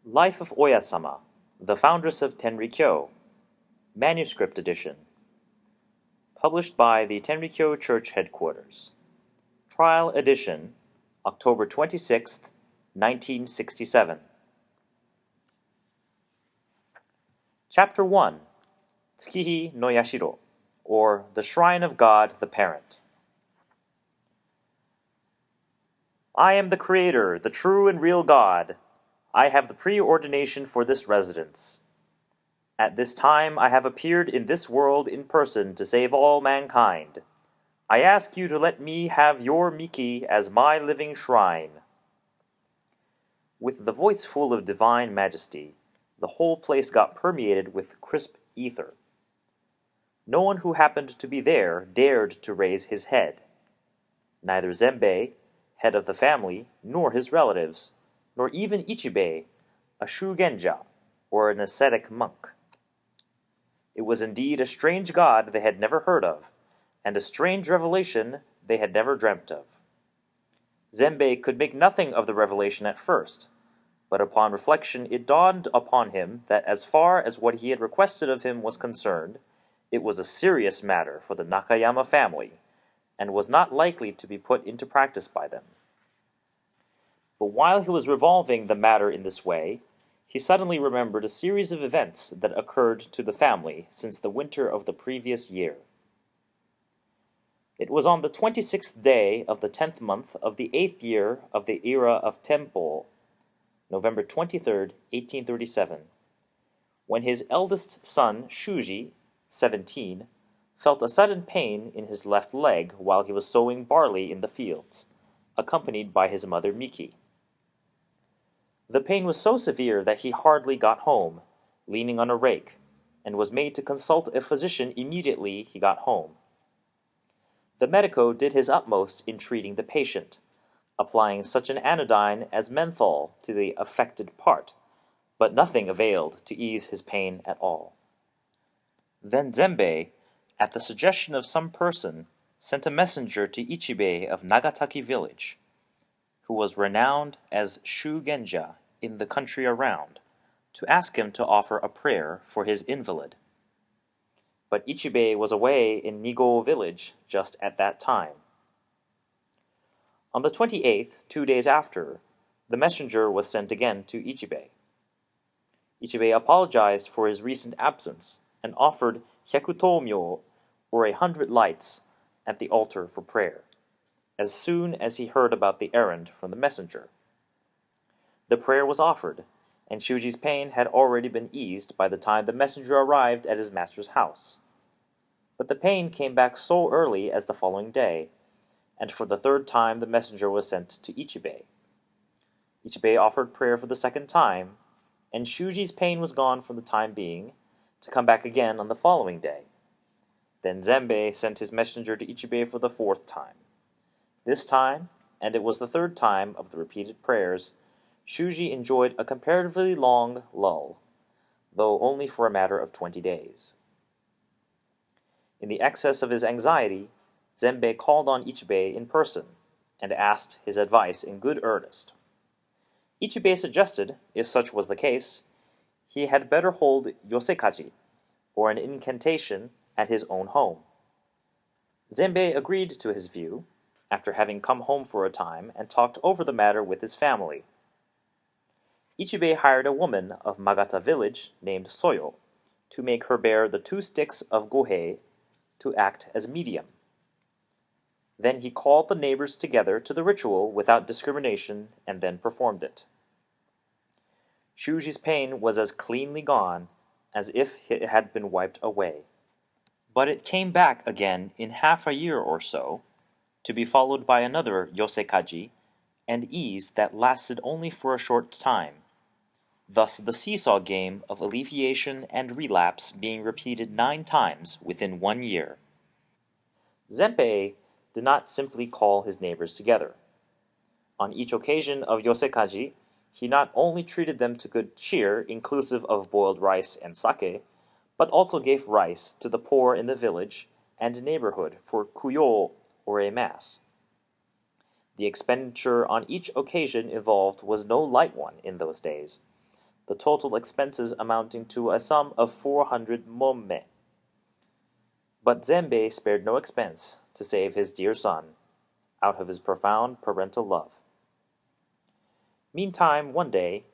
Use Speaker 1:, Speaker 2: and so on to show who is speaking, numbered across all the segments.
Speaker 1: Life of Oyasama, the Foundress of Tenrikyo, Manuscript Edition. Published by the Tenrikyo Church Headquarters. Trial Edition, October 26th, 1967. Chapter 1, Tsukihi no Yashiro, or The Shrine of God the Parent. I am the Creator, the true and real God. I have the preordination for this residence. At this time I have appeared in this world in person to save all mankind. I ask you to let me have your Miki as my living shrine. With the voice full of divine majesty, the whole place got permeated with crisp ether. No one who happened to be there dared to raise his head. Neither Zenbei, head of the family, nor his relatives, nor even Ichibei, a shugenja, or an ascetic monk. It was indeed a strange god they had never heard of, and a strange revelation they had never dreamt of. Zenbei could make nothing of the revelation at first, but upon reflection it dawned upon him that as far as what he had requested of him was concerned, it was a serious matter for the Nakayama family, and was not likely to be put into practice by them. But while he was revolving the matter in this way, he suddenly remembered a series of events that occurred to the family since the winter of the previous year. It was on the 26th day of the 10th month of the 8th year of the era of Tempo, November 23rd, 1837, when his eldest son, Shuji, 17, felt a sudden pain in his left leg while he was sowing barley in the fields, accompanied by his mother Miki. The pain was so severe that he hardly got home, leaning on a rake, and was made to consult a physician immediately he got home. The medico did his utmost in treating the patient, applying such an anodyne as menthol to the affected part, but nothing availed to ease his pain at all. Then Zenbei, at the suggestion of some person, sent a messenger to Ichibei of Nagataki village, who was renowned as Shugenja in the country around, to ask him to offer a prayer for his invalid. But Ichibei was away in Nigo village just at that time. On the 28th, 2 days after, the messenger was sent again to Ichibei. Ichibei apologized for his recent absence and offered hyakutomyo, or 100 lights, at the altar for prayer, as soon as he heard about the errand from the messenger. The prayer was offered, and Shuji's pain had already been eased by the time the messenger arrived at his master's house. But the pain came back so early as the following day, and for the third time the messenger was sent to Ichibei. Ichibei offered prayer for the second time, and Shuji's pain was gone for the time being, to come back again on the following day. Then Zenbei sent his messenger to Ichibei for the fourth time. This time, and it was the third time of the repeated prayers, Shuji enjoyed a comparatively long lull, though only for a matter of 20 days. In the excess of his anxiety, Zenbei called on Ichibei in person, and asked his advice in good earnest. Ichibei suggested, if such was the case, he had better hold yosekaji, or an incantation, at his own home. Zenbei agreed to his view, after having come home for a time and talked over the matter with his family. Ichibei hired a woman of Magata village named Soyo to make her bear the 2 sticks of gohei to act as medium. Then he called the neighbors together to the ritual without discrimination and then performed it. Shuji's pain was as cleanly gone as if it had been wiped away. But it came back again in half a year or so, to be followed by another yosekaji, and ease that lasted only for a short time, thus the seesaw game of alleviation and relapse being repeated 9 times within 1 year. Zenbei did not simply call his neighbors together. On each occasion of yosekaji, he not only treated them to good cheer inclusive of boiled rice and sake, but also gave rice to the poor in the village and neighborhood for kuyo, or a mass. The expenditure on each occasion involved was no light one in those days. the total expenses amounting to a sum of 400 momme. But Zenbei spared no expense to save his dear son, out of his profound parental love. Meantime, one day,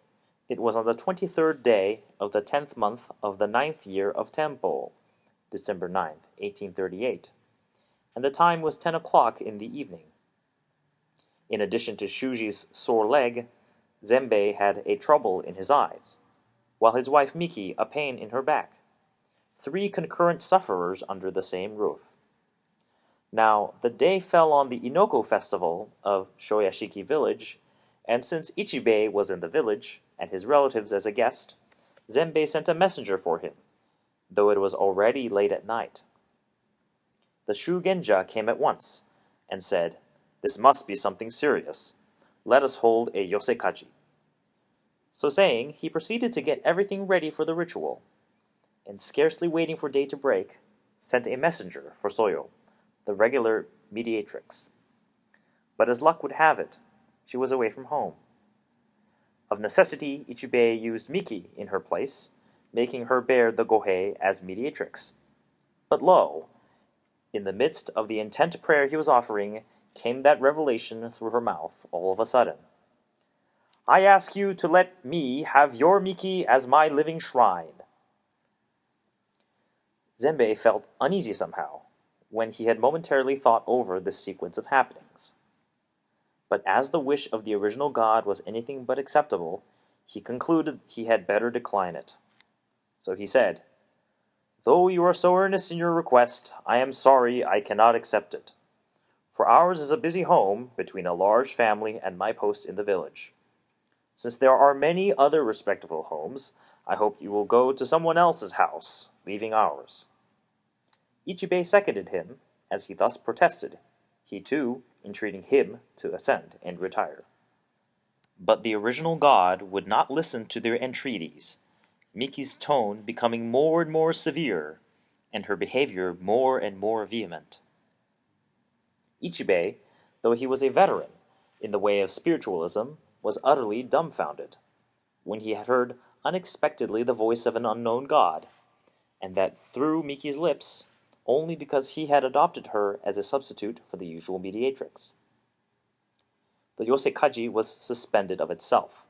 Speaker 1: it was on the 23rd day of the 10th month of the 9th year of Tempo, December 9th, 1838, and the time was 10 o'clock in the evening. In addition to Shuji's sore leg, Zenbei had a trouble in his eyes, while his wife Miki a pain in her back. 3 concurrent sufferers under the same roof. Now, the day fell on the Inoko festival of Shoyashiki village, and since Ichibei was in the village, and his relatives as a guest, Zenbei sent a messenger for him, though it was already late at night. The Shugenja came at once, and said, "This must be something serious. Let us hold a yosekaji." So saying, he proceeded to get everything ready for the ritual, and scarcely waiting for day to break, sent a messenger for Soyo, the regular mediatrix. But as luck would have it, she was away from home. Of necessity, Ichibei used Miki in her place, making her bear the gohei as mediatrix. But lo, in the midst of the intent prayer he was offering, came that revelation through her mouth all of a sudden. "I ask you to let me have your Miki as my living shrine." Zenbei felt uneasy somehow, when he had momentarily thought over this sequence of happenings. But as the wish of the original god was anything but acceptable, he concluded he had better decline it. So he said, "Though you are so earnest in your request, I am sorry I cannot accept it. For ours is a busy home, between a large family and my post in the village. Since there are many other respectable homes, I hope you will go to someone else's house, leaving ours." Ichibei seconded him, as he thus protested, he too entreating him to ascend and retire. But the original god would not listen to their entreaties, Miki's tone becoming more and more severe, and her behavior more and more vehement. Ichibei, though he was a veteran in the way of spiritualism, was utterly dumbfounded, when he had heard unexpectedly the voice of an unknown god, and that through Miki's lips, only because he had adopted her as a substitute for the usual mediatrix. The yosekaji was suspended of itself,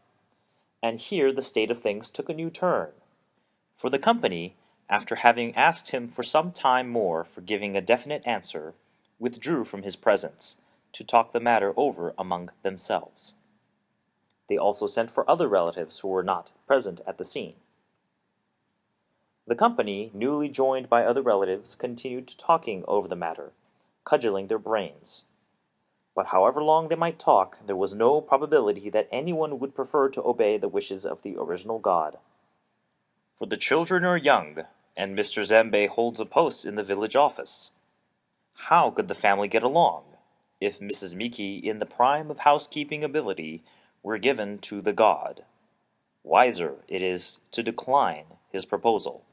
Speaker 1: and here the state of things took a new turn. For the company, after having asked him for some time more for giving a definite answer, withdrew from his presence, to talk the matter over among themselves. They also sent for other relatives who were not present at the scene. The company, newly joined by other relatives, continued talking over the matter, cudgeling their brains. But however long they might talk, there was no probability that anyone would prefer to obey the wishes of the original god. For the children are young, and Mr. Zenbei holds a post in the village office. How could the family get along, if Mrs. Miki, in the prime of housekeeping ability, were given to the god? Wiser it is to decline his proposal.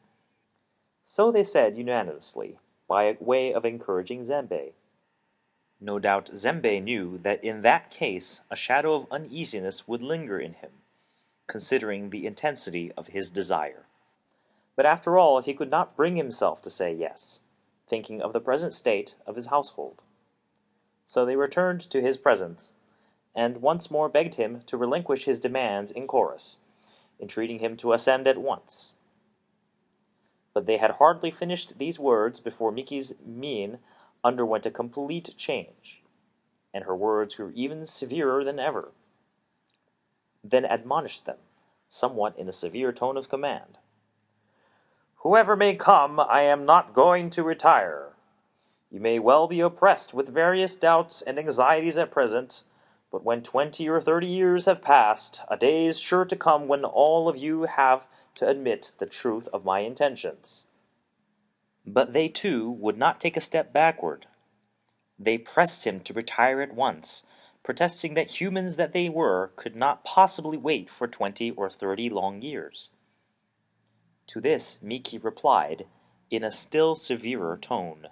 Speaker 1: So they said unanimously, by way of encouraging Zenbei. No doubt Zenbei knew that in that case a shadow of uneasiness would linger in him, considering the intensity of his desire. But after all, he could not bring himself to say yes, thinking of the present state of his household. So they returned to his presence, and once more begged him to relinquish his demands in chorus, entreating him to ascend at once. But they had hardly finished these words before Miki's mien underwent a complete change, and her words grew even severer than ever. Then admonished them, somewhat in a severe tone of command. "Whoever may come, I am not going to retire. You may well be oppressed with various doubts and anxieties at present, but when 20 or 30 years have passed, a day is sure to come when all of you have to admit the truth of my intentions." But they too would not take a step backward. They pressed him to retire at once, protesting that humans that they were could not possibly wait for 20 or 30 long years. To this Miki replied, in a still severer tone,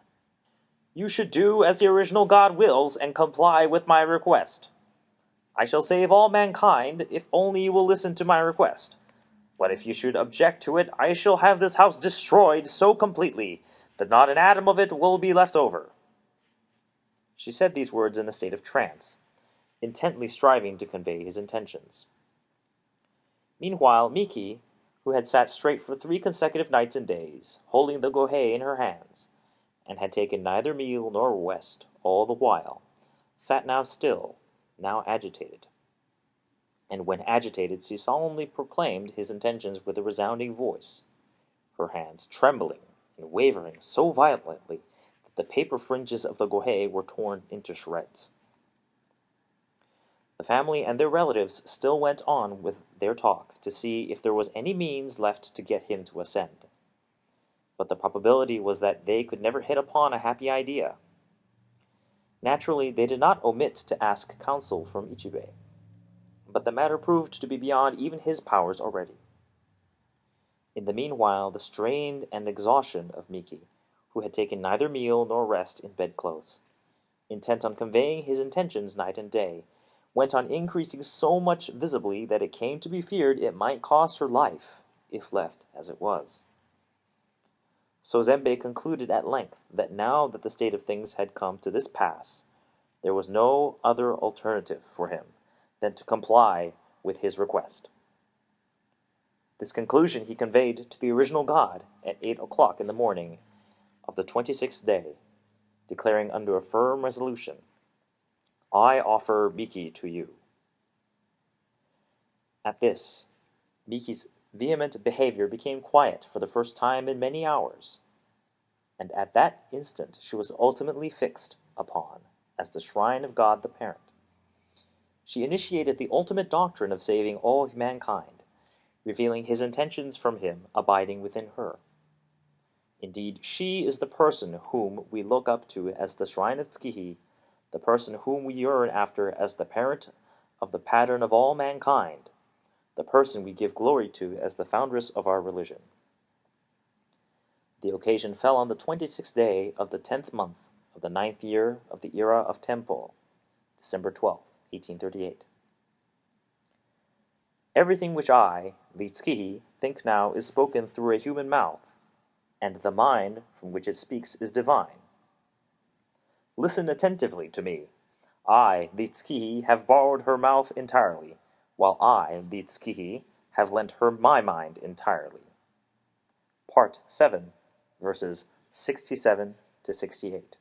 Speaker 1: "You should do as the original god wills and comply with my request. I shall save all mankind if only you will listen to my request. But if you should object to it, I shall have this house destroyed so completely that not an atom of it will be left over." She said these words in a state of trance, intently striving to convey his intentions. Meanwhile, Miki, who had sat straight for 3 consecutive nights and days, holding the gohei in her hands, and had taken neither meal nor rest all the while, sat now still, now agitated. And when agitated, she solemnly proclaimed his intentions with a resounding voice, her hands trembling and wavering so violently that the paper fringes of the gohei were torn into shreds. The family and their relatives still went on with their talk to see if there was any means left to get him to ascend. But the probability was that they could never hit upon a happy idea. Naturally, they did not omit to ask counsel from Ichibei, but the matter proved to be beyond even his powers already. In the meanwhile, the strain and exhaustion of Miki, who had taken neither meal nor rest in bedclothes, intent on conveying his intentions night and day, went on increasing so much visibly that it came to be feared it might cost her life, if left as it was. So Zenbei concluded at length that now that the state of things had come to this pass, there was no other alternative for him than to comply with his request. This conclusion he conveyed to the original god at 8 o'clock in the morning of the 26th day, declaring under a firm resolution, "I offer Miki to you." At this, Miki's vehement behavior became quiet for the first time in many hours, and at that instant she was ultimately fixed upon as the shrine of God the Parent. She initiated the ultimate doctrine of saving all mankind, revealing his intentions from him abiding within her. Indeed, she is the person whom we look up to as the shrine of Tsukihi, the person whom we yearn after as the parent of the pattern of all mankind, the person we give glory to as the foundress of our religion. The occasion fell on the 26th day of the 10th month of the 9th year of the era of Tempo, December 12, 1838. Everything which I, the Tsukihi, think now is spoken through a human mouth, and the mind from which it speaks is divine. Listen attentively to me. I, the Tsukihi, have borrowed her mouth entirely, while I, the Tsukihi, have lent her my mind entirely. Part 7, verses 67 to 68.